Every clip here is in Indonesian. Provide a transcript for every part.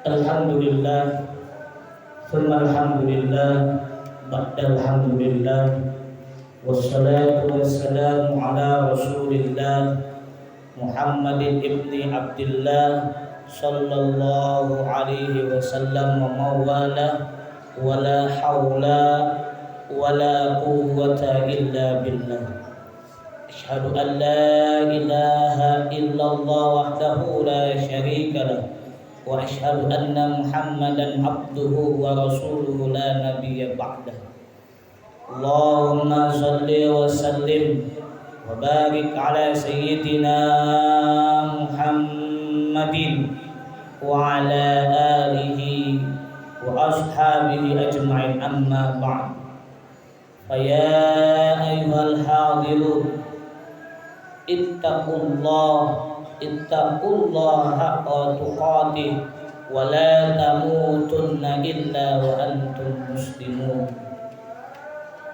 Alhamdulillah, thumma alhamdulillah, ba'dal hamdulillah, wassalatu wassalamu ala rasulillah Muhammadin ibni Abdillah sallallahu alaihi wasallam wa mawala wa la hawla wa la quwwata illa billah. Asyhadu an la ilaha illallah wahdahu la syarika lah wa asyhadu anna Muhammadan abduhu wa rasuluhu la nabiyya ba'dah. Allahumma salli wa sallim wa barik ala sayyidina Muhammadin wa ala alihi wa ashabihi ajma'in, amma ba'd. Fa ya ayyuhal hadirun ittaqullaha haqqa tuqatih wa la tamutunna illa wa antum muslimun.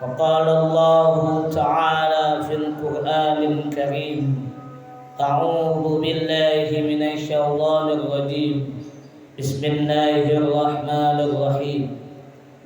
Wa qala Allah ta'ala fil Qur'anil Karim, a'udzu billahi minasy syaithanir rajim. Bismillahirrahmanirrahim.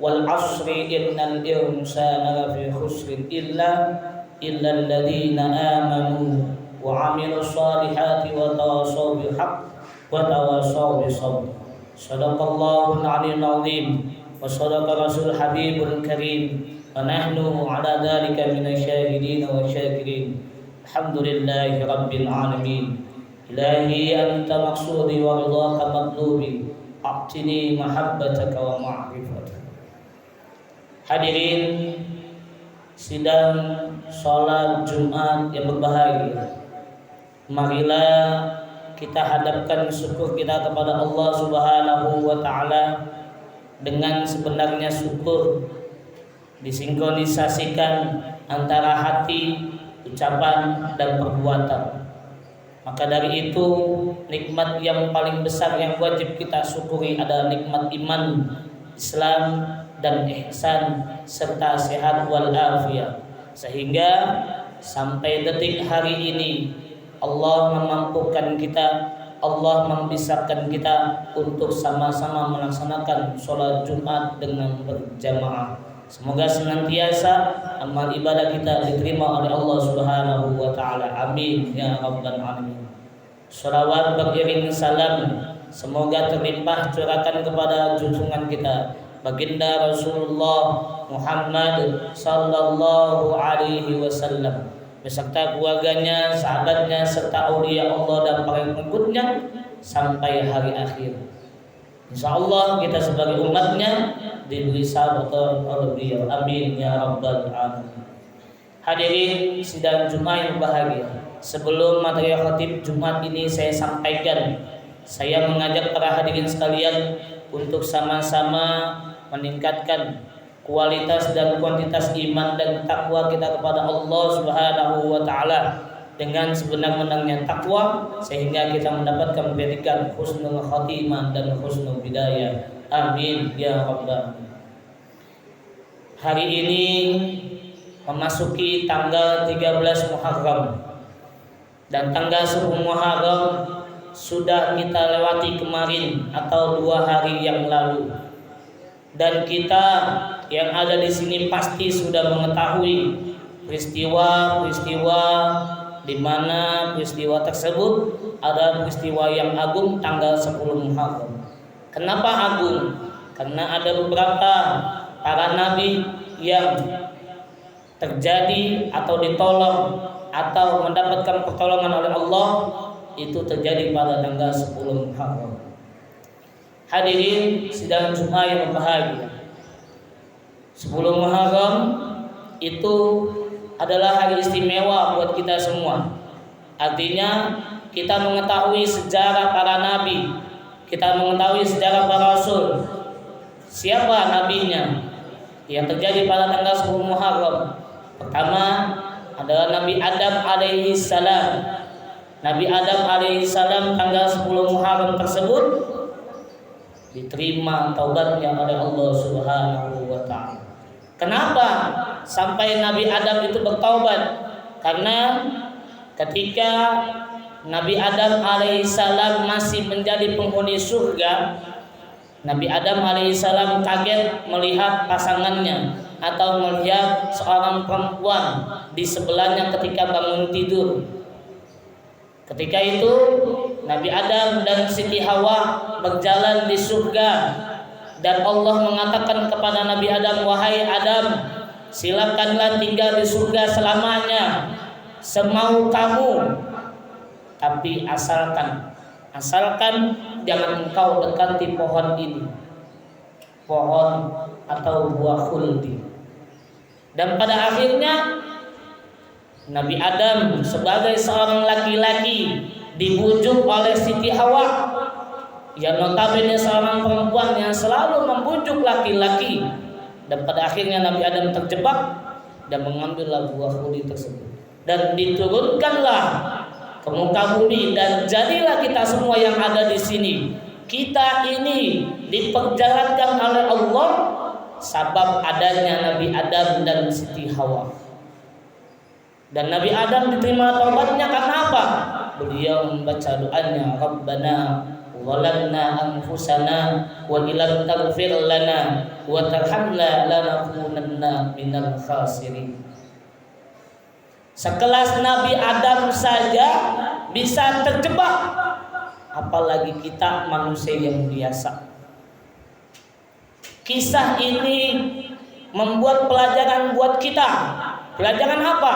Wal 'ashri innal insana lafi khusrin illa alladziina aamanu wa 'amilus shalihati wa tawassaw bil haqq wa tawassaw bis sabr. Shadaqallahul 'aliyyul 'azim wa shadaqa rasul habibul karim wa nahnu 'ala dzalika minasyahidin wa syakirin. Alhamdulillahi rabbil alamin. Ilahi anta maqsudi wa ridhaka matlubi, a'tini mahabbataka wa ma'rifataka. Hadirin sidang sholat Jumat yang berbahagia, marilah kita hadapkan syukur kita kepada Allah Subhanahu wa ta'ala dengan sebenarnya syukur, disinkronisasikan antara hati, ucapan, dan perbuatan. Maka dari itu, nikmat yang paling besar yang wajib kita syukuri adalah nikmat iman, Islam, dan ihsan serta sehat wal afiyah, sehingga sampai detik hari ini Allah memampukan kita, Allah membisarkan kita untuk sama-sama melaksanakan sholat Jumat dengan berjamaah. Semoga senantiasa amal ibadah kita diterima oleh Allah Subhanahu wa ta'ala. Amin ya rabbal alamin. Shalawat beriring salam semoga terlimpah curahkan kepada junjungan kita Baginda Rasulullah Muhammad sallallahu alaihi wasallam beserta keluarganya, sahabatnya, serta aulia Allah dan para pengikutnya sampai hari akhir. Insyaallah kita sebagai umatnya diberi sahabat oleh beliau. Amin ya rabbal alamin. Hadirin sidang Jumat yang bahagia, sebelum materi khatib Jumat ini saya sampaikan, saya mengajak para hadirin sekalian untuk sama-sama meningkatkan kualitas dan kuantitas iman dan takwa kita kepada Allah Subhanahu wa ta'ala dengan sebenar-benarnya takwa, sehingga kita mendapatkan predikat husnul khatimah dan husnul bidayah. Amin ya rabbal alamin. Hari ini memasuki tanggal 13 Muharram, dan tanggal 10 Muharram sudah kita lewati kemarin atau 2 hari yang lalu. Dan kita yang ada di sini pasti sudah mengetahui peristiwa-peristiwa di mana peristiwa tersebut ada peristiwa yang agung tanggal 10 Muharram. Kenapa agung? Karena ada beberapa para nabi yang terjadi atau ditolong atau mendapatkan pertolongan oleh Allah, itu terjadi pada tanggal 10 Muharram. Hadirin sidang Jumat yang berbahagia, 10 Muharram itu adalah hari istimewa buat kita semua. Artinya kita mengetahui sejarah para nabi, kita mengetahui sejarah para rasul, siapa nabinya yang terjadi pada tanggal 10 Muharram. Pertama adalah Nabi Adam alaihi salam. Nabi Adam alaihi salam tanggal 10 Muharram tersebut diterima taubatnya oleh Allah Subhanahu wa ta'ala. Kenapa sampai Nabi Adam itu bertaubat? Karena ketika Nabi Adam alaihissalam masih menjadi penghuni surga, Nabi Adam alaihissalam kaget melihat pasangannya atau melihat seorang perempuan di sebelahnya ketika bangun tidur. Ketika itu Nabi Adam dan Siti Hawa berjalan di surga, dan Allah mengatakan kepada Nabi Adam, "Wahai Adam, silakanlah tinggal di surga selamanya, semau kamu, tapi asalkan jangan engkau dekati pohon ini, pohon atau buah khuldi." Dan pada akhirnya Nabi Adam sebagai seorang laki-laki dibujuk oleh Siti Hawa, yang notabene seorang perempuan yang selalu membujuk laki-laki, dan pada akhirnya Nabi Adam terjebak dan mengambillah buah khuldi tersebut, dan diturunkanlah ke muka bumi, dan jadilah kita semua yang ada di sini. Kita ini diperjalankan oleh Allah sabab adanya Nabi Adam dan Siti Hawa. Dan Nabi Adam diterima taubatnya karena apa? Beliau membaca doanya, "Rabbana zalamna anfusana wa illam taghfir lana wa tarhamna lanakunanna minal khasirin." Sekelas Nabi Adam saja bisa terjebak, apalagi kita manusia yang biasa. Kisah ini membuat pelajaran buat kita. Pelajaran apa?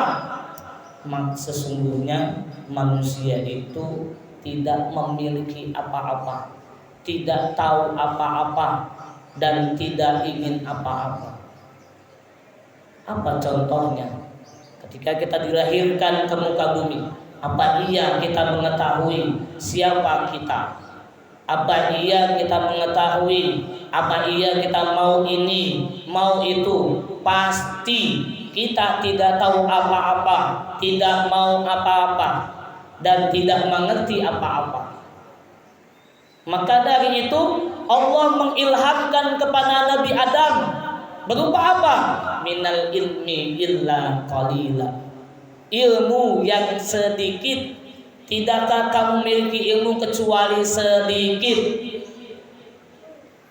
Sesungguhnya manusia itu tidak memiliki apa-apa, tidak tahu apa-apa, dan tidak ingin apa-apa. Apa contohnya? Ketika kita dilahirkan ke muka bumi, apa iya kita mengetahui siapa kita? Apa iya kita mengetahui? Apa iya kita mau ini, mau itu? Pasti kita tidak tahu apa-apa, tidak mau apa-apa, dan tidak mengerti apa-apa. Maka dari itu Allah mengilhamkan kepada Nabi Adam berupa apa? Minal ilmi illa qalila. Ilmu yang sedikit. Tidakkah kamu memiliki ilmu kecuali sedikit?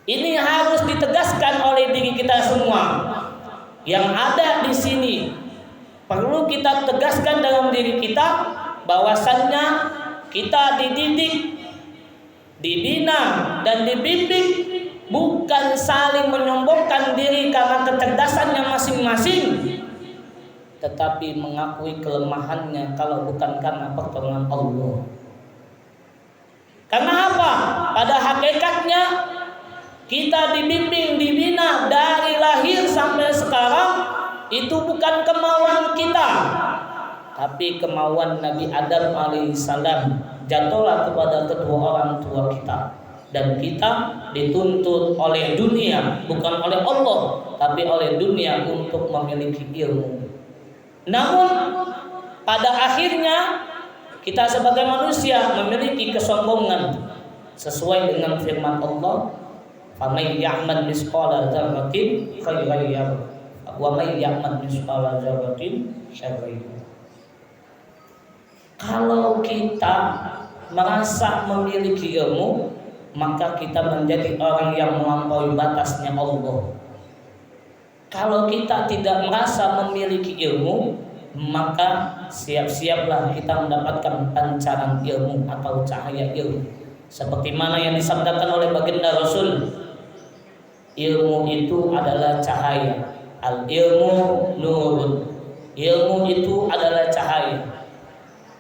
Ini harus ditegaskan oleh diri kita semua yang ada di sini. Perlu kita tegaskan dalam diri kita bahwasannya kita dididik, dibina, dan dibimbing bukan saling menyombongkan diri karena kecerdasannya masing-masing, tetapi mengakui kelemahannya kalau bukan karena pertolongan Allah. Karena apa? Pada hakikatnya kita dibimbing, dibina dari lahir sampai sekarang itu bukan kemauan kita, tapi kemauan Nabi Adam alaihissalam. Jatuhlah kepada kedua orang tua kita, dan kita dituntut oleh dunia, bukan oleh Allah, tapi oleh dunia untuk memiliki ilmu. Namun pada akhirnya kita sebagai manusia memiliki kesombongan sesuai dengan firman Allah, "Faman ya'mal misqala dzarratin khairan yarah wa man ya'mal misqala dzarratin syarran yarah." Kalau kita merasa memiliki ilmu, maka kita menjadi orang yang melampaui batasnya Allah. Kalau kita tidak merasa memiliki ilmu, maka siap-siaplah kita mendapatkan pancaran ilmu atau cahaya ilmu. Seperti mana yang disabdakan oleh baginda Rasul, ilmu itu adalah cahaya. Al-ilmu nurun. Ilmu itu adalah cahaya.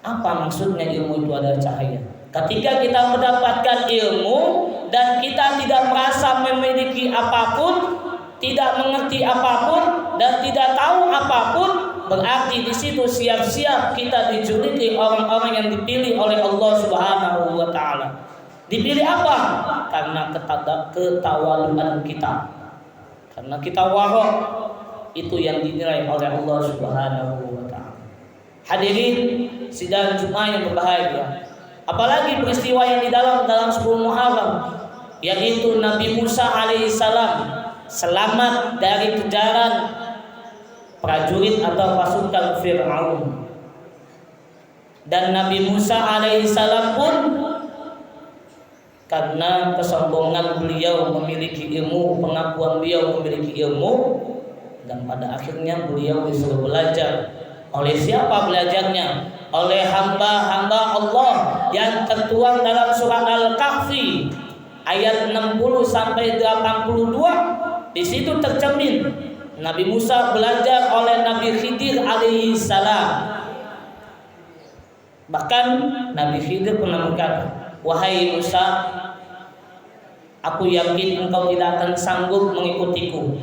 Apa maksudnya ilmu itu adalah cahaya? Ketika kita mendapatkan ilmu dan kita tidak merasa memiliki apapun, tidak mengerti apapun, dan tidak tahu apapun, berarti di situ siap-siap kita dijuluki orang-orang yang dipilih oleh Allah Subhanahu wa taala. Dipilih apa? Karena ketawaduan kita. Karena kita warok, itu yang dinilai oleh Allah Subhanahu wa taala. Hadirin sidang Jumat yang berbahagia. Apalagi peristiwa yang di dalam 10 Muharram, yaitu Nabi Musa alaihissalam selamat dari kejaran prajurit atau pasukan Fir'aun. Dan Nabi Musa alaihissalam pun karena kesombongan beliau memiliki ilmu, pengakuan beliau memiliki ilmu, dan pada akhirnya beliau disuruh belajar. Oleh siapa belajarnya? Oleh hamba-hamba Allah yang tertuang dalam surat Al-Kahfi ayat 60 sampai 82. Di situ tercermin Nabi Musa belajar oleh Nabi Khidir alaihi salam. Bahkan Nabi Khidir pernah berkata, "Wahai Musa, aku yakin engkau tidak akan sanggup mengikutiku."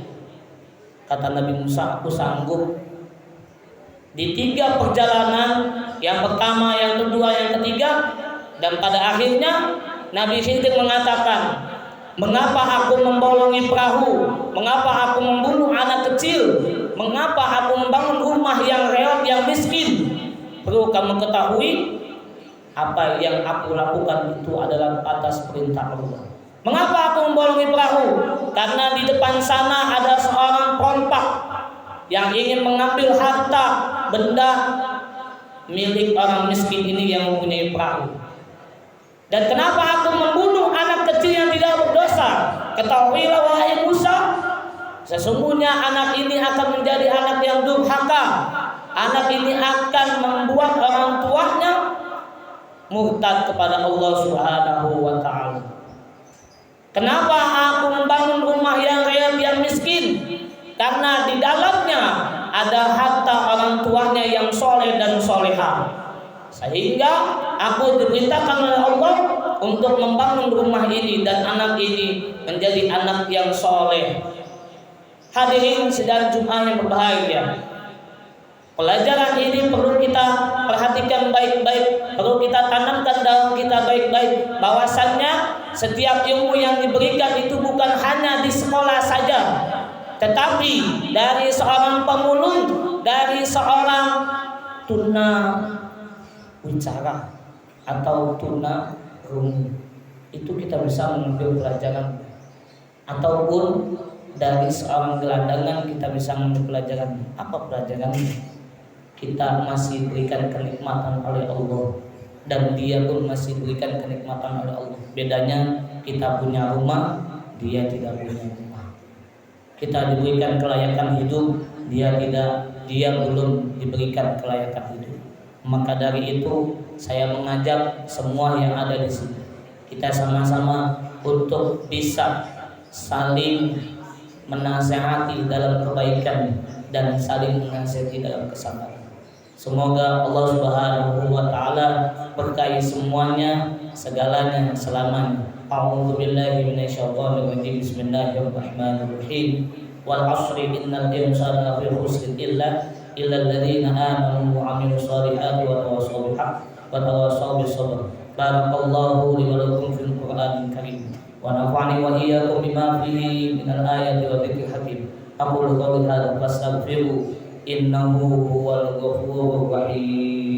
Kata Nabi Musa, "Aku sanggup." Di 3 perjalanan, yang pertama, yang kedua, yang ketiga, dan pada akhirnya Nabi Khidir mengatakan, "Mengapa aku membolongi perahu? Mengapa aku membunuh anak kecil? Mengapa aku membangun rumah yang reot, yang miskin? Perlu kamu ketahui, apa yang aku lakukan itu adalah atas perintah Allah." Mengapa aku membolongi perahu? Karena di depan sana ada seorang perompak yang ingin mengambil harta benda milik orang miskin ini yang mempunyai perahu. Dan kenapa aku membunuh anak kecil yang tidak berdosa? Ketahuilah wahai Musa, sesungguhnya anak ini akan menjadi anak yang durhaka. Anak ini akan membuat orang tuanya murtad kepada Allah Subhanahu wa ta'ala. Kenapa aku membangun rumah yang reot, yang miskin? Karena di dalamnya ada harta orang tuanya yang soleh dan soleha, sehingga aku diperintahkan oleh Allah untuk membangun rumah ini dan anak ini menjadi anak yang soleh. Hadirin sidang Jumat yang berbahagia, pelajaran ini perlu kita perhatikan baik-baik, perlu kita tanamkan dalam kita baik-baik, bahwasannya setiap ilmu yang diberikan itu bukan hanya di sekolah saja, tetapi dari seorang pemulung, dari seorang tuna wicara atau tuna rungu, itu kita bisa mengambil pelajaran. Ataupun dari seorang gelandangan kita bisa mengambil pelajaran. Apa pelajarannya? Kita masih berikan kenikmatan oleh Allah, dan dia pun masih berikan kenikmatan oleh Allah. Bedanya kita punya rumah, dia tidak punya rumah. Kita diberikan kelayakan hidup, dia tidak, dia belum diberikan kelayakan hidup. Maka dari itu saya mengajak semua yang ada di sini, kita sama-sama untuk bisa saling menasehati dalam kebaikan dan saling menasehati dalam kesabaran. Semoga Allah Subhanahu wa ta'ala berkahi semuanya, segalanya, selamanya. A'udzu billahi minasyaitonir rajim. Bismillahirrahmanirrahim. Wal 'ashri innal insana lafi khusr illa alladziina aamanu wa 'amilus shalihati wa tawassaw bil haqq wa tawassaw bis sabr. Barakallahu li wa lakum fil Qur'anil karim wa nafa'ani wa iyyakum bima fihi minal ayati wa dzikril hakim. Aqulu qawli hadza fastaghfiru innahu huwal ghafurur rahim.